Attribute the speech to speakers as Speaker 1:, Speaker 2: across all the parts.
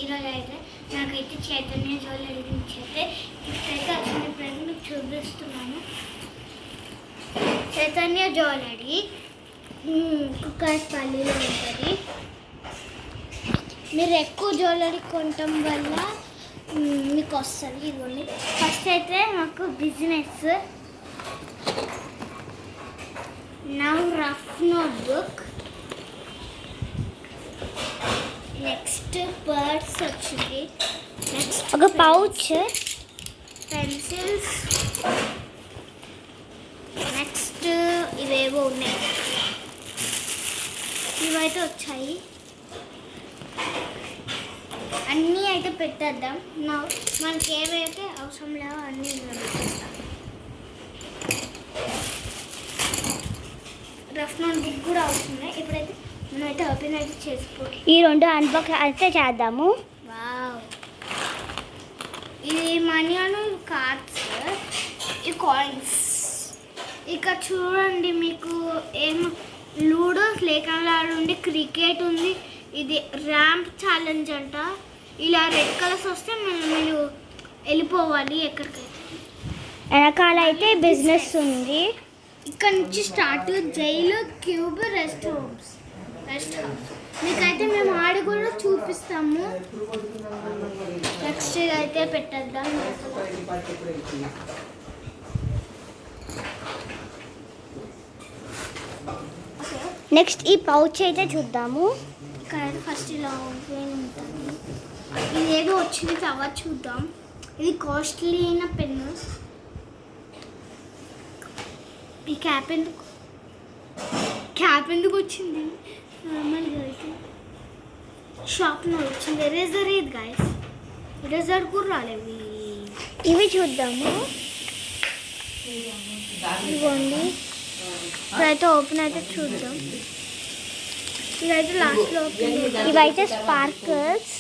Speaker 1: ఈరోజు అయితే నాకైతే చైతన్య జ్యువెలరీ నుంచి అయితే గిఫ్ట్ అయితే వచ్చింది. ఇప్పుడు మీకు చూపిస్తున్నాను. చైతన్య జ్యువెలరీ కుక్కట్పల్లిలో ఉంటుంది. మీరు ఎక్కువ జ్యువెలరీ కొనటం వల్ల మీకు వస్తుంది. ఇదిగోండి, ఫస్ట్ అయితే మాకు business now rough notebook, next purse వచ్చింది, నెక్స్ట్ ఒక పౌచ్, పెన్సిల్స్, నెక్స్ట్ ఇవేవో ఉన్నాయి, ఇవైతే వచ్చాయి. అన్నీ అయితే పెట్టేద్దాం. నా మనకి ఏవైతే అవసరం లేవో అన్నీ ఇందులో పెట్టేస్తాం. రఫ్ నోట్బుక్ కూడా అవసరం. ఇప్పుడైతే మనమైతే ఓపెన్ అయితే చేసుకోవాలి.
Speaker 2: ఈ రెండు అన్బాక్స్ అయితే చేద్దాము.
Speaker 1: వావ్, ఇది మనీ అను కార్డ్స్, ఈ కాయిన్స్. ఇక చూడండి, మీకు ఏం లూడో లేఖనాలు ఆడుండి, క్రికెట్ ఉంది, ఇది ర్యాంప్ ఛాలెంజ్ అంట. ఇలా రెడ్ కలర్స్ వస్తే మీరు వెళ్ళిపోవాలి ఎక్కడికైతే.
Speaker 2: వెనకాల అయితే బిజినెస్ ఉంది.
Speaker 1: ఇక్కడ నుంచి start jail, cube, rest house. మీకైతే మేము ఆడి కూడా చూపిస్తాము. నెక్స్ట్ అయితే పెట్టేద్దాం.
Speaker 2: నెక్స్ట్ ఈ పౌచ్ అయితే చూద్దాము.
Speaker 1: ఇక్కడ ఫస్ట్ ఇలా ఓపెన్ ఉంటుంది. ఇదేదో వచ్చింది, తర్వాత చూద్దాం. ఇది కాస్ట్లీ అయిన పెన్ను. ఈ క్యాప్ ఎందుకు వచ్చింది? నార్మల్గా అయితే షాప్లో వచ్చింది. ఎరేజర్ ఇది గాయస్, ఎరేజర్ కూడా రాలేవి.
Speaker 2: ఇవి చూద్దాము.
Speaker 1: ఇదిగోండి, ఇప్పుడైతే ఓపెన్ అయితే చూద్దాం. ఇదైతే లాస్ట్లో ఓపెన్.
Speaker 2: ఇవైతే స్పార్కల్స్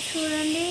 Speaker 1: చూడండి.